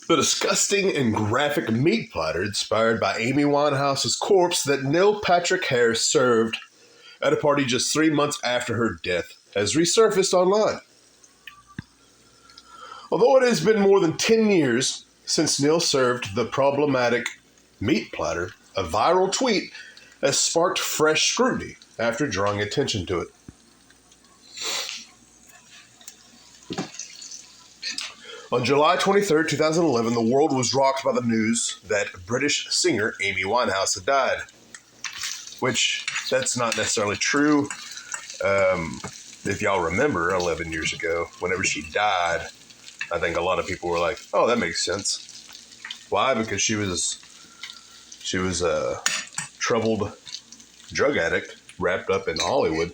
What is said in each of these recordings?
The disgusting and graphic meat platter inspired by Amy Winehouse's corpse that Neil Patrick Harris served at a party just 3 months after her death has resurfaced online. Although it has been more than 10 years since Neil served the problematic meat platter, a viral tweet has sparked fresh scrutiny after drawing attention to it. On July 23, 2011, the world was rocked by the news that British singer Amy Winehouse had died. Which, that's not necessarily true. If y'all remember, 11 years ago, whenever she died, I think a lot of people were like, oh, that makes sense. Why? Because she was a troubled drug addict wrapped up in Hollywood,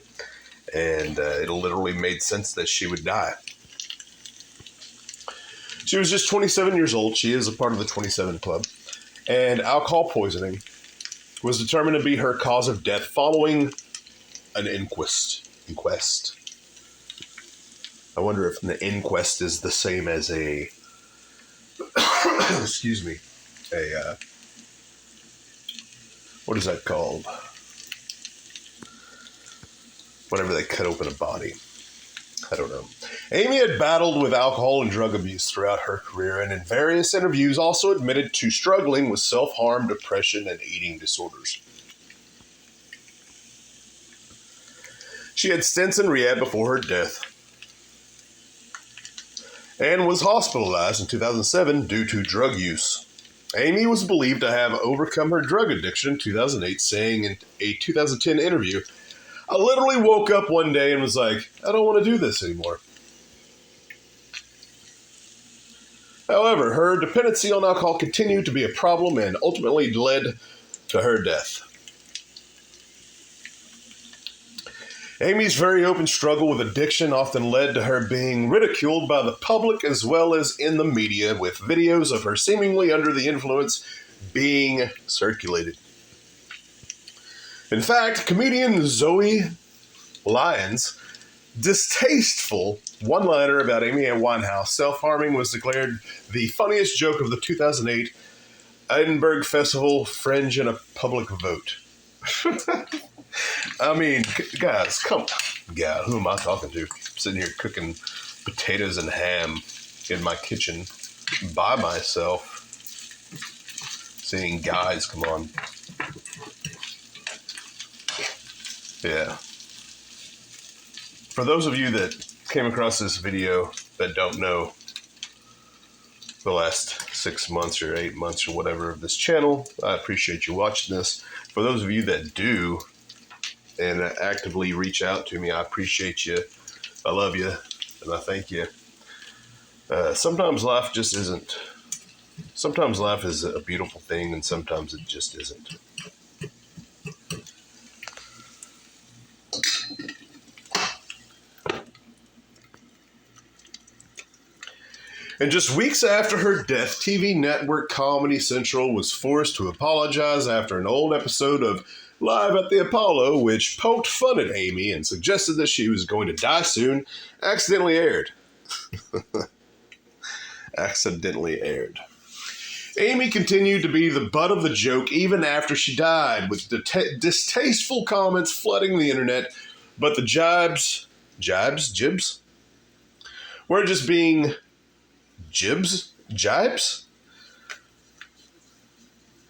and it literally made sense that she would die. She was just 27 years old. She is a part of the 27 Club. And alcohol poisoning was determined to be her cause of death following an inquest. I wonder if the inquest is the same as a, excuse me, what is that called? Whenever they cut open a body. I don't know. Amy had battled with alcohol and drug abuse throughout her career, and in various interviews also admitted to struggling with self-harm, depression, and eating disorders. She had stints in rehab before her death and was hospitalized in 2007 due to drug use. Amy was believed to have overcome her drug addiction in 2008, saying in a 2010 interview, I literally woke up one day and was like, I don't want to do this anymore. However, her dependency on alcohol continued to be a problem and ultimately led to her death. Amy's very open struggle with addiction often led to her being ridiculed by the public as well as in the media, with videos of her seemingly under the influence being circulated. In fact, comedian Zoe Lyons' distasteful one-liner about Amy Winehouse self-harming was declared the funniest joke of the 2008 Edinburgh Festival Fringe in a public vote. I mean, guys, come on. God, who am I talking to? I'm sitting here cooking potatoes and ham in my kitchen by myself. Seeing guys, come on. Yeah. For those of you that came across this video that don't know the last 6 months or 8 months or whatever of this channel, I appreciate you watching this. For those of you that do and actively reach out to me, I appreciate you. I love you and I thank you. Sometimes life just isn't. Sometimes life is a beautiful thing and sometimes it just isn't. And just weeks after her death, TV network Comedy Central was forced to apologize after an old episode of Live at the Apollo, which poked fun at Amy and suggested that she was going to die soon, accidentally aired. Amy continued to be the butt of the joke even after she died, with distasteful comments flooding the internet, but the jibes, were just being jibes?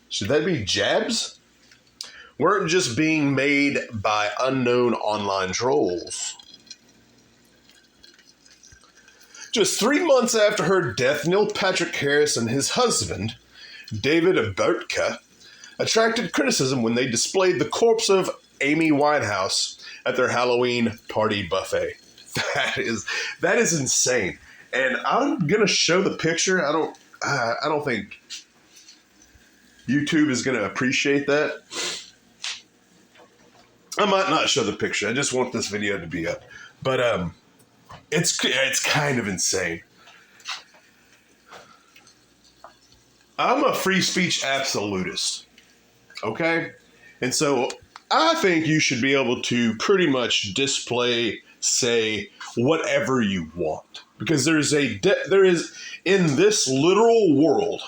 Should that be jabs? Weren't just being made by unknown online trolls. Just 3 months after her death, Neil Patrick Harris and his husband, David Abertka, attracted criticism when they displayed the corpse of Amy Winehouse at their Halloween party buffet. That is insane. And I'm gonna show the picture. I don't think YouTube is gonna appreciate that. I might not show the picture. I just want this video to be up. But it's kind of insane. I'm a free speech absolutist. Okay? And so I think you should be able to pretty much say whatever you want. Because there is in this literal world,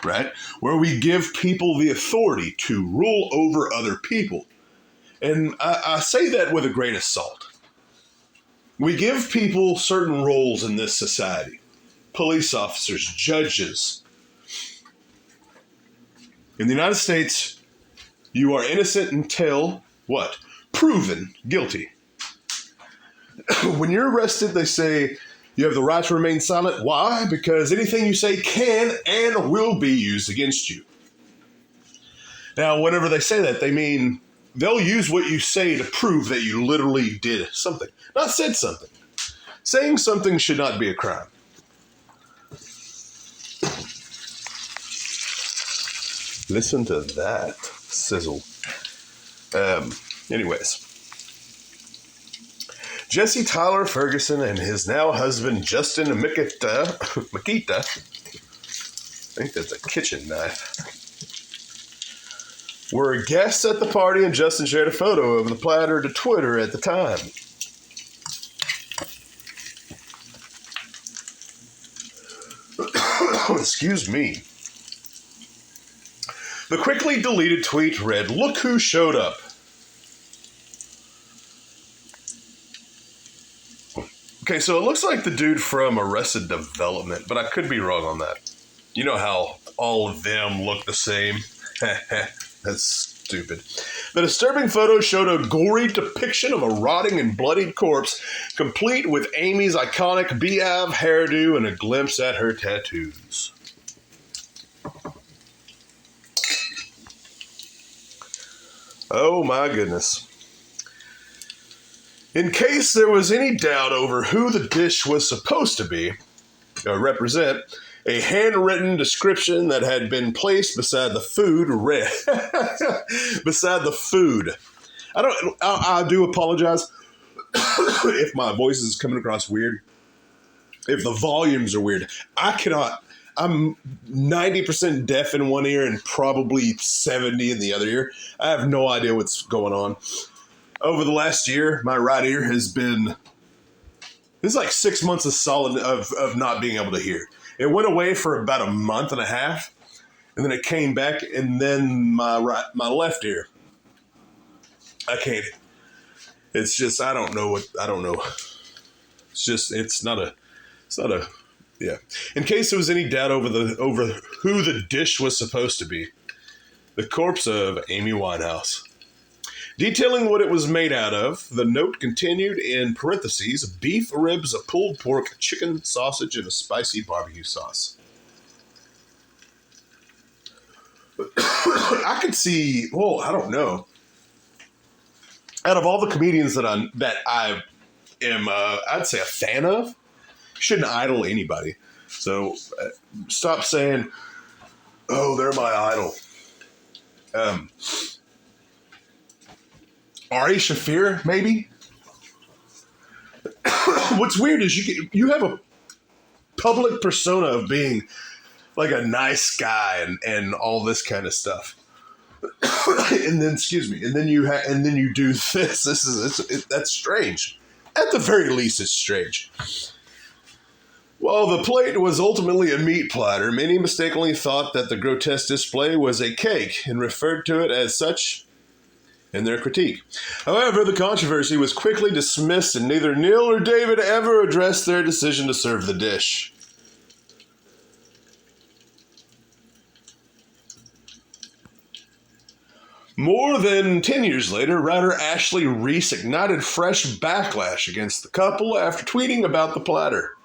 right, where we give people the authority to rule over other people. And I say that with a grain of salt. We give people certain roles in this society. Police officers, judges. In the United States, you are innocent until, what? Proven guilty. When you're arrested, they say you have the right to remain silent. Why? Because anything you say can and will be used against you. Now, whenever they say that, they mean they'll use what you say to prove that you literally did something, not said something. Saying something should not be a crime. Listen to that sizzle. Anyways. Jesse Tyler Ferguson and his now husband Justin Makita, I think that's a kitchen knife, were guests at the party, and Justin shared a photo of the platter to Twitter at the time. Excuse me. The quickly deleted tweet read, "Look who showed up." Okay, so it looks like the dude from Arrested Development, but I could be wrong on that. You know how all of them look the same? That's stupid. The disturbing photo showed a gory depiction of a rotting and bloodied corpse, complete with Amy's iconic beehive hairdo and a glimpse at her tattoos. Oh my goodness. In case there was any doubt over who the dish was supposed to be, represent, a handwritten description that had been placed beside the food read, beside the food. I do apologize if my voice is coming across weird, if the volumes are weird. I'm 90% deaf in one ear and probably 70 in the other ear. I have no idea what's going on. Over the last year, my right ear has been, this is like 6 months of solid of not being able to hear. It went away for about a month and a half, and then it came back, and then my left ear, I can't. It's just, I don't know. Yeah. In case there was any doubt over who the dish was supposed to be, the corpse of Amy Winehouse. Detailing what it was made out of, the note continued in parentheses, beef ribs, a pulled pork, chicken, sausage, and a spicy barbecue sauce. I could see, I don't know. Out of all the comedians that I am, I'd say a fan of, shouldn't idol anybody. So stop saying, "Oh, they're my idol." Ari Shaffir, maybe. What's weird is you have a public persona of being like a nice guy and all this kind of stuff, and then you do this. That's strange. At the very least, it's strange. While the plate was ultimately a meat platter, many mistakenly thought that the grotesque display was a cake and referred to it as such in their critique. However, the controversy was quickly dismissed, and neither Neil or David ever addressed their decision to serve the dish. More than 10 years later, writer Ashley Reese ignited fresh backlash against the couple after tweeting about the platter.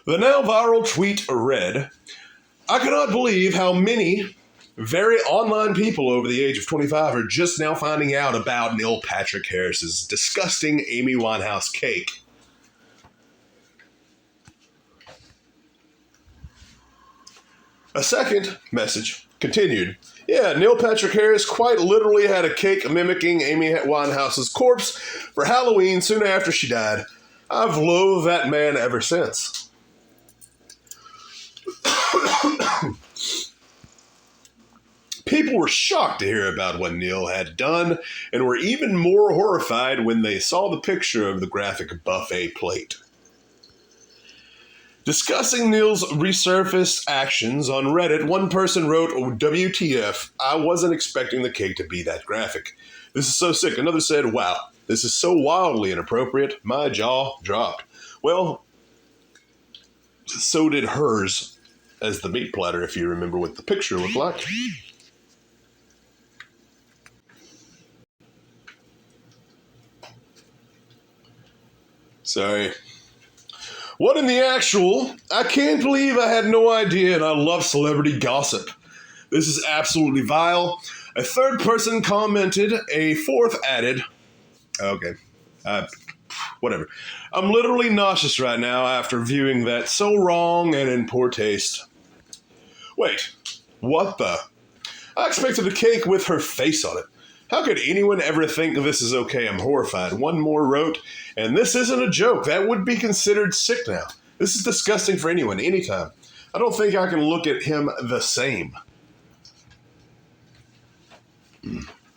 The now viral tweet read, "I cannot believe how many very online people over the age of 25 are just now finding out about Neil Patrick Harris's disgusting Amy Winehouse cake." A second message continued, "Yeah, Neil Patrick Harris quite literally had a cake mimicking Amy Winehouse's corpse for Halloween soon after she died. I've loathed that man ever since." people were shocked to hear about what Neil had done and were even more horrified when they saw the picture of the graphic buffet plate. Discussing Neil's resurfaced actions on Reddit, one person wrote, "WTF, I wasn't expecting the cake to be that graphic. This is so sick." Another said, "Wow, this is so wildly inappropriate. My jaw dropped." Well, so did hers as the meat platter, if you remember what the picture looked like. Sorry. What in the actual? I can't believe I had no idea, and I love celebrity gossip. This is absolutely vile. A third person commented, a fourth added, okay, whatever. I'm literally nauseous right now after viewing that. So wrong and in poor taste. Wait, what the? I expected a cake with her face on it. How could anyone ever think this is okay? I'm horrified. One more wrote, and this isn't a joke. That would be considered sick now. This is disgusting for anyone, anytime. I don't think I can look at him the same.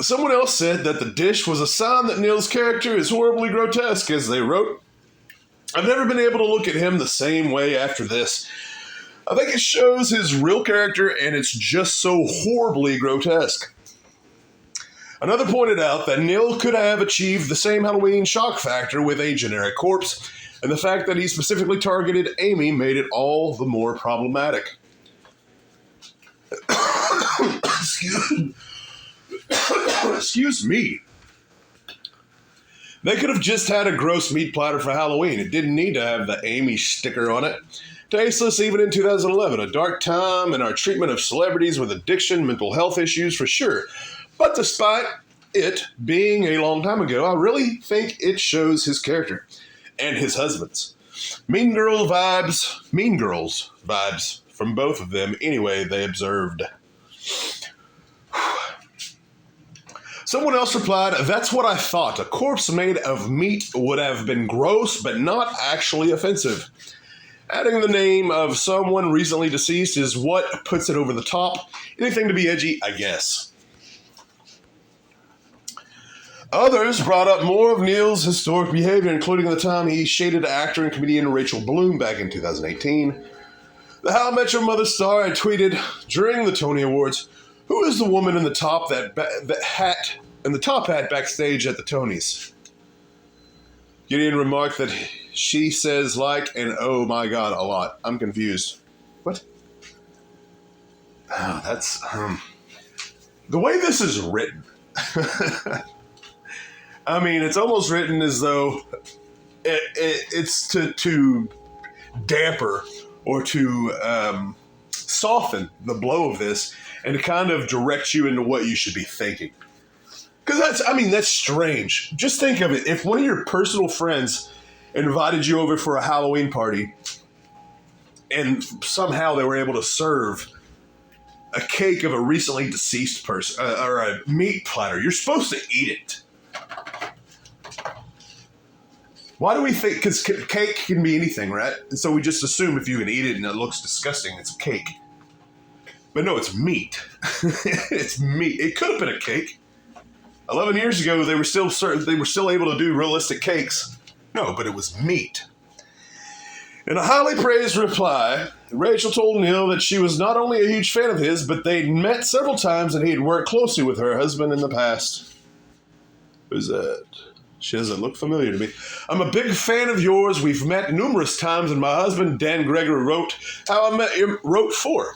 Someone else said that the dish was a sign that Neil's character is horribly grotesque, as they wrote. I've never been able to look at him the same way after this. I think it shows his real character, and it's just so horribly grotesque. Another pointed out that Neil could have achieved the same Halloween shock factor with a generic corpse, and the fact that he specifically targeted Amy made it all the more problematic. Excuse me. They could have just had a gross meat platter for Halloween. It didn't need to have the Amy sticker on it. Tasteless even in 2011, a dark time in our treatment of celebrities with addiction, mental health issues for sure. But despite it being a long time ago, I really think it shows his character and his husband's. Mean Girls vibes from both of them anyway, they observed. Someone else replied, "That's what I thought. A corpse made of meat would have been gross, but not actually offensive. Adding the name of someone recently deceased is what puts it over the top. Anything to be edgy, I guess." Others brought up more of Neil's historic behavior, including the time he shaded actor and comedian Rachel Bloom back in 2018. The How I Met Your Mother star had tweeted during the Tony Awards, "Who is the woman in the top hat backstage at the Tonys?" Gideon remarked that she says like and oh my god a lot. I'm confused. What? Oh, that's the way this is written. I mean, it's almost written as though it's to damper or to soften the blow of this and to kind of direct you into what you should be thinking. Because that's strange. Just think of it. If one of your personal friends invited you over for a Halloween party and somehow they were able to serve a cake of a recently deceased person or a meat platter, you're supposed to eat it. Why do we think? Because cake can be anything, right? And so we just assume if you can eat it and it looks disgusting, it's a cake. But no, it's meat. It's meat. It could have been a cake. 11 years ago, they were still able to do realistic cakes. No, but it was meat. In a highly praised reply, Rachel told Neil that she was not only a huge fan of his, but they'd met several times and he'd worked closely with her husband in the past. Who's that? She doesn't look familiar to me. "I'm a big fan of yours. We've met numerous times, and my husband, Dan Gregory, wrote How I Met You, wrote for."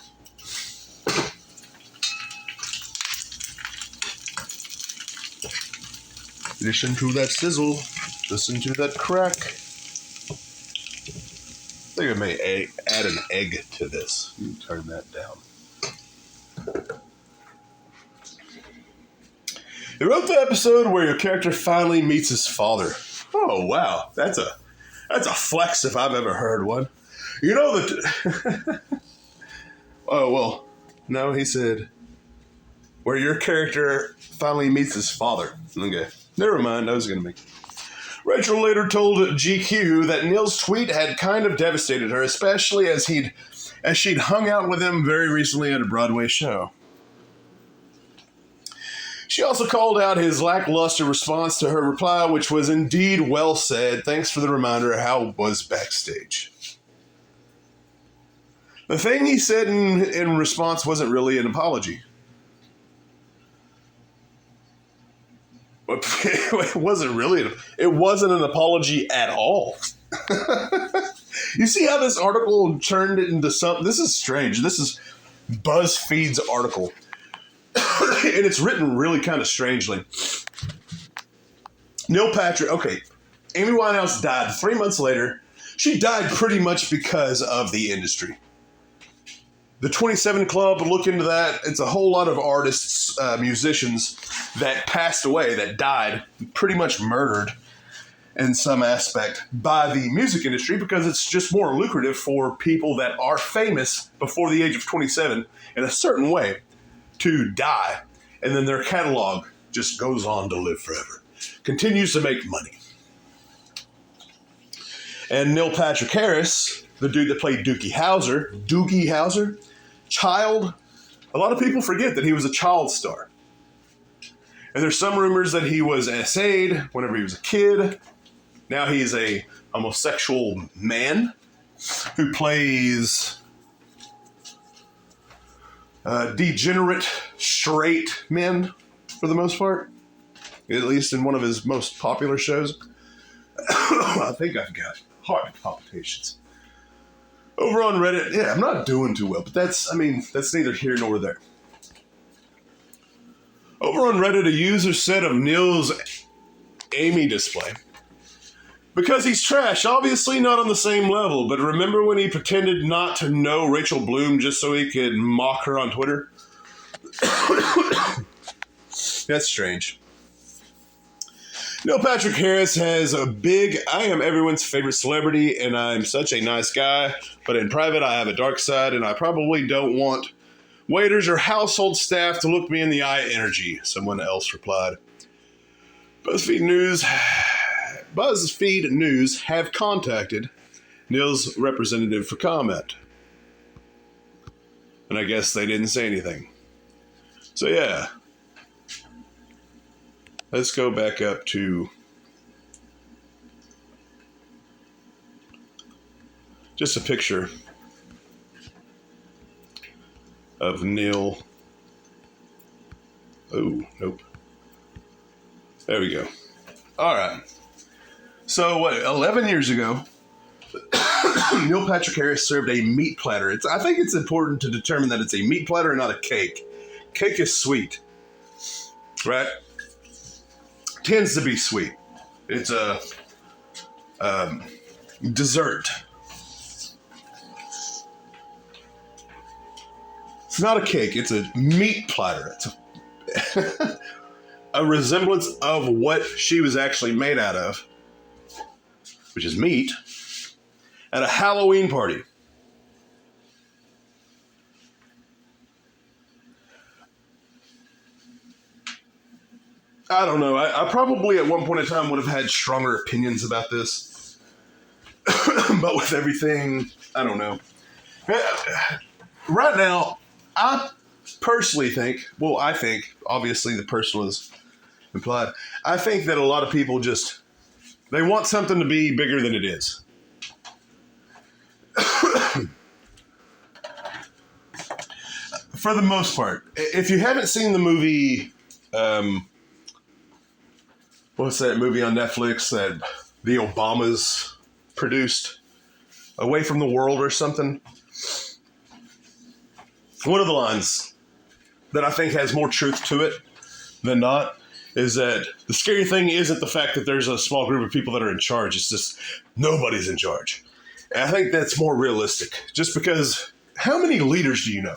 Listen to that sizzle. Listen to that crack. I think I may add an egg to this. Turn that down. He wrote the episode where your character finally meets his father. Oh, wow. That's a flex if I've ever heard one. You know that... Oh, well, no, he said, where your character finally meets his father. Okay, never mind, I was going to make... Rachel later told GQ that Neil's tweet had kind of devastated her, especially as she'd hung out with him very recently at a Broadway show. She also called out his lackluster response to her reply, which was indeed well said. Thanks for the reminder. How was backstage? The thing he said in response wasn't really an apology. It wasn't really. It wasn't an apology at all. You see how this article turned it into something? This is strange. This is BuzzFeed's article. And it's written really kind of strangely. Neil Patrick, okay, Amy Winehouse died 3 months later. She died pretty much because of the industry. The 27 Club, look into that. It's a whole lot of artists, musicians that passed away, that died, pretty much murdered in some aspect by the music industry because it's just more lucrative for people that are famous before the age of 27 in a certain way to die. And then their catalog just goes on to live forever. Continues to make money. And Neil Patrick Harris, the dude that played Doogie Howser, child. A lot of people forget that he was a child star. And there's some rumors that he was SA'd whenever he was a kid. Now he's a homosexual man who plays degenerate straight men for the most part. At least in one of his most popular shows. I think I've got heart palpitations. Over on Reddit, yeah, I'm not doing too well, but that's neither here nor there. Over on Reddit, a user said of Neil's Amy display, because he's trash, obviously not on the same level, but remember when he pretended not to know Rachel Bloom just so he could mock her on Twitter? That's strange. Neil Patrick Harris has a big, I am everyone's favorite celebrity, and I'm such a nice guy, but in private I have a dark side, and I probably don't want waiters or household staff to look me in the eye energy, someone else replied. BuzzFeed News have contacted Neil's representative for comment. And I guess they didn't say anything. So yeah. Let's go back up to just a picture of Neil. Oh, nope. There we go. All right. So, 11 years ago, Neil Patrick Harris served a meat platter. I think it's important to determine that it's a meat platter and not a cake. Cake is sweet, right? Tends to be sweet. It's a dessert. It's not a cake. It's a meat platter. It's a resemblance of what she was actually made out of, which is meat, at a Halloween party. I don't know. I probably at one point in time would have had stronger opinions about this. But with everything, I don't know. Right now, I personally think, obviously the personal is implied, I think that a lot of people they want something to be bigger than it is. For the most part. If you haven't seen the movie... what's that movie on Netflix that the Obamas produced? Away from the World or something? One of the lines that I think has more truth to it than not is that the scary thing isn't the fact that there's a small group of people that are in charge. It's just nobody's in charge. And I think that's more realistic. Just because, how many leaders do you know?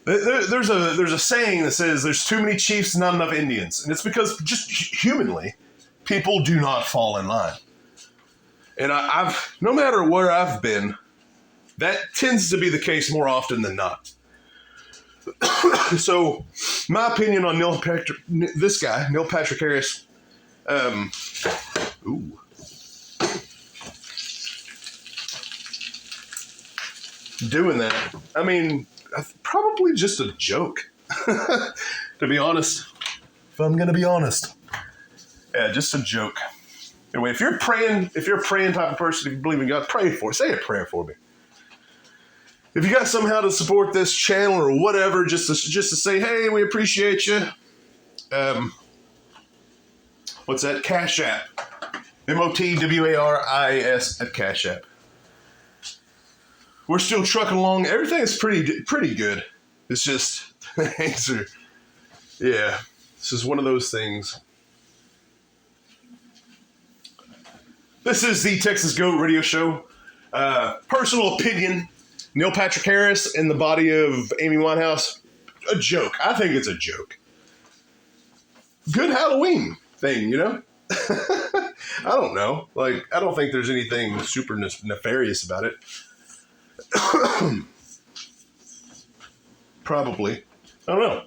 There's a saying that says there's too many chiefs and not enough Indians. And it's because just humanly, people do not fall in line. And I've no matter where I've been, that tends to be the case more often than not. So, my opinion on Neil Patrick Harris, doing that, probably just a joke, to be honest. if I'm gonna be honest. Yeah, just a joke. Anyway, if you're a praying type of person, if you believe in God, pray for it. Say a prayer for me. If you got somehow to support this channel or whatever, just to say, hey, we appreciate you. What's that? Cash App. MOTWARIS at Cash App. We're still trucking along. Everything is pretty good. It's just things are, yeah. This is one of those things. This is the Texas Goat Radio Show. Personal opinion. Neil Patrick Harris in the body of Amy Winehouse. A joke. I think it's a joke. Good Halloween thing, you know? I don't know. Like, I don't think there's anything super nefarious about it. Probably. I don't know.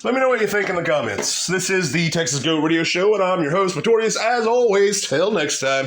Let me know what you think in the comments. This is the Texas Goat Radio Show, and I'm your host, Pretorius. As always, till next time.